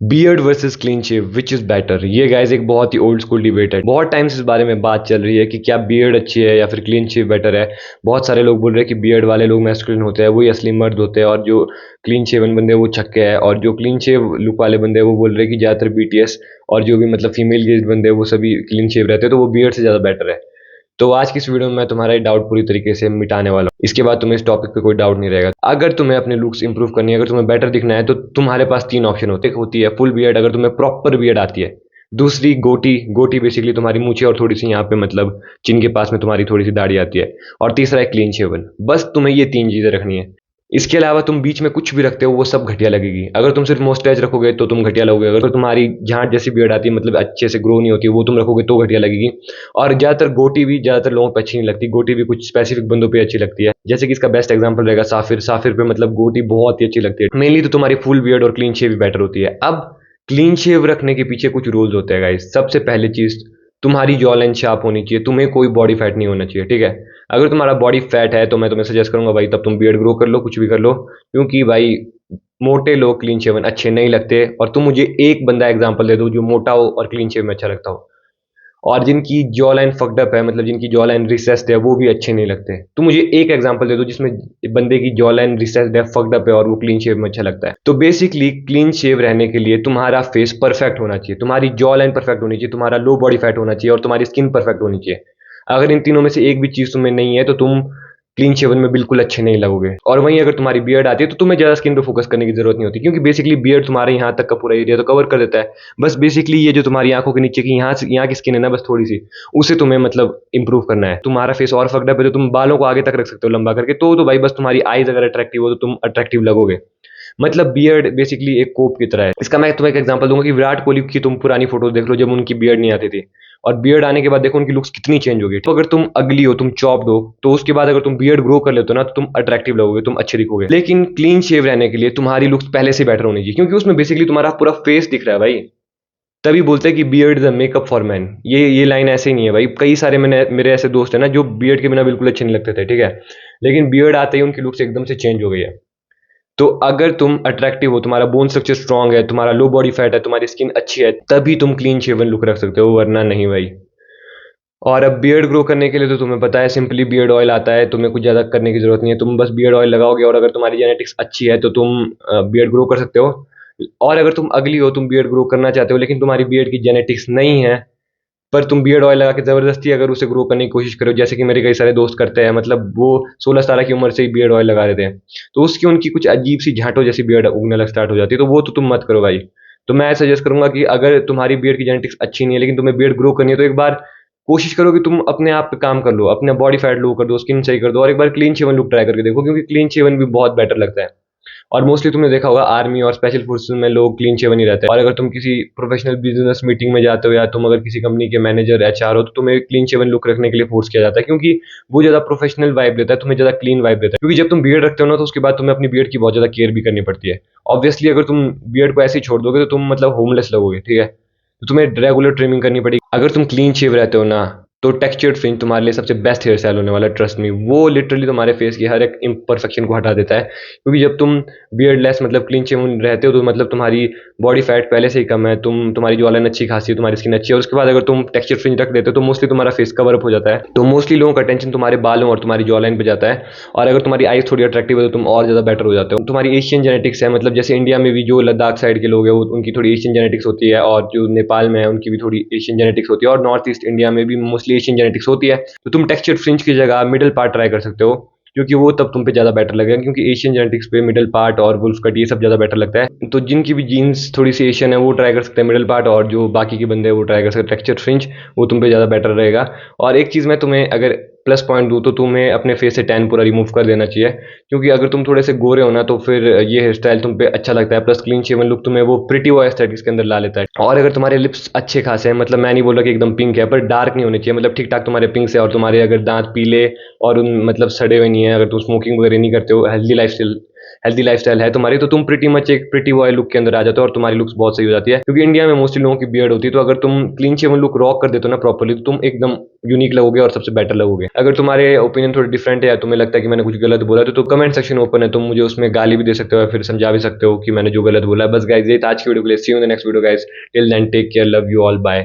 Beard versus clean shave which is better. ये guys एक बहुत ही ओल्ड स्कूल डिबेट है। बहुत टाइम से इस बारे में बात चल रही है कि क्या बियर्ड अच्छी है या फिर क्लीन शेव बेटर है। बहुत सारे लोग बोल रहे हैं कि बियर्ड वाले लोग मैस्कुलिन होते हैं, वही असली मर्द होते हैं, और जो क्लीन शेवन बंदे हैं वो छक्के हैं, और जो क्लीन शेव लुक वाले बंदे हैं वो बोल रहे हैं कि ज़्यादातर बीटीएस और जो भी मतलब फीमेल गेज बंदे हैं वो सभी क्लीन शेव रहते हैं, तो वो बियर्ड से ज़्यादा बेटर है। तो आज की इस वीडियो में मैं तुम्हारा ये डाउट पूरी तरीके से मिटाने वाला हूँ। इसके बाद तुम्हें इस टॉपिक पे कोई डाउट नहीं रहेगा। अगर तुम्हें अपने लुक्स इंप्रूव करनी है, अगर तुम्हें बेटर दिखना है, तो तुम्हारे पास तीन ऑप्शन होती है फुल बियर्ड, अगर तुम्हें प्रॉपर बियर्ड आती है। दूसरी गोटी, गोटी बेसिकली तुम्हारी मूछें और थोड़ी सी यहाँ पे मतलब चिन के पास में तुम्हारी थोड़ी सी दाढ़ी आती है। और तीसरा है क्लीन शेवन। बस तुम्हें ये तीन चीजें रखनी है। इसके अलावा तुम बीच में कुछ भी रखते हो वो सब घटिया लगेगी। अगर तुम सिर्फ मोस्टैच रखोगे तो तुम घटिया लगोगे। अगर तुम्हारी झांट जैसी बियर्ड आती है, मतलब अच्छे से ग्रो नहीं होती, वो तुम रखोगे तो घटिया लगेगी। और ज्यादातर गोटी भी ज्यादातर लोगों पे अच्छी नहीं लगती। गोटी भी कुछ स्पेसिफिक बंदों पे अच्छी लगती है, जैसे कि इसका बेस्ट एग्जांपल रहेगा साफिर। साफिर पे मतलब गोटी बहुत ही अच्छी लगती है। मेनली तो तुम्हारी फुल बियर्ड और क्लीन शेव भी बेटर होती है। अब क्लीन शेव रखने के पीछे कुछ रूल्स होते हैं गाइस। सबसे पहले चीज, तुम्हारी जॉ लाइन शार्प होनी चाहिए। तुम्हें कोई बॉडी फैट नहीं होना चाहिए, ठीक है। अगर तुम्हारा बॉडी फैट है तो मैं तुम्हें सजेस्ट करूंगा भाई तब तुम बियर्ड ग्रो कर लो, कुछ भी कर लो। क्योंकि भाई मोटे लोग क्लीन शेवन अच्छे नहीं लगते। और तुम मुझे एक बंदा एग्जांपल दे दो जो मोटा हो और क्लीन शेव में अच्छा लगता हो। और जिनकी जॉ लाइन फक्ड अप है, मतलब जिनकी जॉ लाइन रिसेस्ड है, वो भी अच्छे नहीं लगते। तुम मुझे एक एग्जांपल दे दो जिसमें बंदे की जॉ लाइन रिसेस्ड है, फक्ड अप है, और वो क्लीन शेव में अच्छा लगता है। तो बेसिकली क्लीन शेव रहने के लिए तुम्हारा फेस परफेक्ट होना चाहिए, तुम्हारी जॉ लाइन परफेक्ट होनी चाहिए, तुम्हारा लो बॉडी फैट होना चाहिए, और तुम्हारी स्किन परफेक्ट होनी चाहिए। अगर इन तीनों में से एक भी चीज तुम्हें नहीं है तो तुम क्लीन शेवन में बिल्कुल अच्छे नहीं लगोगे। और वहीं अगर तुम्हारी बियर्ड आती है तो तुम्हें ज्यादा स्किन पे फोकस करने की जरूरत नहीं होती, क्योंकि बेसिकली बियर्ड तुम्हारे यहाँ तक का पूरा एरिया तो कवर कर देता है। बस बेसिकली ये जो तुम्हारी आंखों के नीचे की यहाँ की स्किन है ना, बस थोड़ी सी उसे तुम्हें मतलब इंप्रूव करना है। तुम्हारा फेस और फकड़ा पे तो तुम बालों को आगे तक रख सकते हो लंबा करके, तो भाई बस तुम्हारी आईज अगर अट्रैक्टिव हो तो तुम अट्रैक्टिव लगोगे। मतलब बियर्ड बेसिकली एक कोप की तरह है। इसका मैं तुम्हें एक एग्जांपल दूंगा कि विराट कोहली की तुम पुरानी फोटो देख लो जब उनकी बियर्ड नहीं आती थी, और बियर्ड आने के बाद देखो उनकी लुक्स कितनी चेंज हो गई। तो अगर तुम अगली हो, तुम चॉप्ड हो, तो उसके बाद अगर तुम बियर्ड ग्रो कर लेते हो ना तो तुम अट्रैक्टिव लगोगे, तुम अच्छे दिखोगे। लेकिन क्लीन शेव रहने के लिए तुम्हारी लुक्स पहले से बेटर होनी चाहिए, क्योंकि उसमें बेसिकली तुम्हारा पूरा फेस दिख रहा है भाई। तभी बोलते हैं कि beard is a makeup for man. ये लाइन ऐसे ही नहीं है भाई। कई सारे मेरे ऐसे दोस्त हैं ना जो बियर्ड के बिना बिल्कुल अच्छे नहीं लगते थे, ठीक है, लेकिन बियर्ड आते ही उनकी लुक्स एकदम से चेंज हो गई है। तो अगर तुम अट्रैक्टिव हो, तुम्हारा बोन स्ट्रक्चर स्ट्रांग है, तुम्हारा लो बॉडी फैट है, तुम्हारी स्किन अच्छी है, तभी तुम क्लीन शेवन लुक रख सकते हो, वरना नहीं भाई। और अब बियर्ड ग्रो करने के लिए तो तुम्हें पता है सिंपली बियर्ड ऑयल आता है। तुम्हें कुछ ज़्यादा करने की जरूरत नहीं है, तुम बस बियर्ड ऑयल लगाओगे, और अगर तुम्हारी जेनेटिक्स अच्छी है तो तुम बियर्ड ग्रो कर सकते हो। और अगर तुम अगली हो, तुम बियर्ड ग्रो करना चाहते हो लेकिन तुम्हारी बियर्ड की जेनेटिक्स नहीं है, पर तुम बियर्ड ऑयल लगा के जबरदस्ती अगर उसे ग्रो करने की कोशिश करो, जैसे कि मेरे कई सारे दोस्त करते हैं, मतलब वो 16-17 की उम्र से ही बियर्ड ऑयल लगा देते हैं, तो उसकी उनकी कुछ अजीब सी झांटों जैसी बियर्ड उगने लग स्टार्ट हो जाती है। तो वो तो तुम मत करो भाई। तो मैं सजेस्ट करूंगा कि अगर तुम्हारी बियर्ड की जेनेटिक्स अच्छी नहीं है लेकिन तुम्हें बियर्ड ग्रो करनी है, तो एक बार कोशिश करो कि तुम अपने आप पे काम कर लो, अपने बॉडी फैट लो कर दो, स्किन सही कर दो, और एक बार क्लीन शेवन लुक ट्राई करके देखो, क्योंकि क्लीन शेवन भी बहुत बेटर लगता है। और मोस्टली तुमने देखा होगा आर्मी और स्पेशल फोर्सेस में लोग क्लीन शेवन ही रहते हैं। और अगर तुम किसी प्रोफेशनल बिजनेस मीटिंग में जाते हो, या तुम अगर किसी कंपनी के मैनेजर एचआर हो, तो तुम्हें क्लीन शेवन लुक रखने के लिए फोर्स किया जाता है, क्योंकि वो ज्यादा प्रोफेशनल वाइब देता है, तुम्हें ज्यादा क्लीन वाइब देता है। क्योंकि जब तुम बियर्ड रखते हो ना, तो उसके बाद तुम्हें अपनी बियर्ड की बहुत ज्यादा केयर भी करनी पड़ती है। ऑब्वियसली अगर तुम बियर्ड को ऐसे ही छोड़ दोगे तो तुम मतलब होमलेस लगोगे, ठीक है। तो तुम्हें रेगुलर ट्रिमिंग करनी पड़ेगी। अगर तुम क्लीन शेव रहते हो ना, तो टेक्सचर्ड फ्रिंज तुम्हारे लिए सबसे बेस्ट हेयर स्टाइल होने वाला है, ट्रस्ट मी। वो लिटरली तुम्हारे फेस की हर एक इम्परफेक्शन को हटा देता है। क्योंकि जब तुम बियर्डलेस मतलब क्लीन शेवन रहते हो, तो मतलब तुम्हारी बॉडी फैट पहले से ही कम है, तुम्हारी जो लाइन अच्छी खासी है, तुम्हारी स्किन अच्छी है, और उसके बाद अगर तुम टेक्सचर फ्रिंज रख देते हो तो मोस्टली तुम्हारा फेस कवर अप हो जाता है। तो मोस्टली लोगों का अटेंशन तुम्हारे बालों और तुम्हारी जॉ लाइन पे जाता है। और अगर तुम्हारी आईज थोड़ी अट्रैक्टिव है तो तुम और ज्यादा बेटर हो जाते हो। तुम्हारी एशियन जेनेटिक्स है, मतलब जैसे इंडिया में भी जो लद्दाख साइड के लोग हैं वो उनकी थोड़ी एशियन जेनेटिक्स होती है, और जो नेपाल में है उनकी भी थोड़ी एशियन जेनेटिक्स होती है, और नॉर्थ ईस्ट इंडिया में भी मोस्टली एशियन जेनेटिक्स होती है। तो तुम टेक्सचर्ड फ्रिंज की जगह मिडिल पार्ट ट्राई कर सकते हो, क्योंकि वो तब तुम पे ज्यादा बेटर लगेगा। क्योंकि एशियन जेनेटिक्स पे मिडिल पार्ट और वुल्फ कट ये सब ज्यादा बेटर लगता है। तो जिनकी भी जीन्स थोड़ी सी एशियन है वो ट्राई कर सकते हैं मिडिल पार्ट, और जो बाकी के बंदे हैं वो ट्राई कर सकते हैं टेक्सचर्ड फ्रिंज। वो तुम पे ज्यादा बेटर रहेगा। और एक चीज मैं तुम्हें अगर प्लस पॉइंट दूं तो तुम्हें अपने फेस से टैन पूरा रिमूव कर देना चाहिए। क्योंकि अगर तुम थोड़े से गोरे हो ना, तो फिर ये हेयर स्टाइल तुम पे अच्छा लगता है, प्लस क्लीन शेवन लुक तुम्हें वो प्रिटी बॉय एस्थेटिक्स के अंदर ला लेता है। और अगर तुम्हारे लिप्स अच्छे खासे हैं, मतलब मैं नहीं बोल रहा कि एकदम पिंक है, पर डार्क नहीं होने चाहिए, मतलब ठीक ठाक तुम्हारे पिंक से, और तुम्हारे अगर दांत पीले और उन मतलब सड़े हुए नहीं है, अगर तुम स्मोकिंग वगैरह नहीं करते हो, हेल्दी लाइफ हेल्दी लाइफस्टाइल है तुम्हारी, तो तुम प्रीटी मच एक प्रीटी बॉय लुक के अंदर आ जाते हो और तुम्हारी लुक्स बहुत सही हो जाती है। क्योंकि इंडिया में मोस्टली लोगों की बियर्ड होती है, तो अगर तुम क्लीन शेवन लुक रॉक कर देते हो ना प्रॉपर्ली, तो तुम एकदम यूनिक लगोगे और सबसे बेटर लगोगे। अगर तुम्हारे ओपिनियन थोड़े डिफरेंट है या तुम्हें लगता है कि मैंने कुछ गलत बोला, तो कमेंट सेक्शन ओपन है, तुम मुझे उसमें गाली भी दे सकते हो या फिर समझा भी सकते हो कि मैंने जो गलत बोला है। बस गाइस ये था आज की वीडियो के लिए। See you in the next video guys, till then take care, love you all, bye.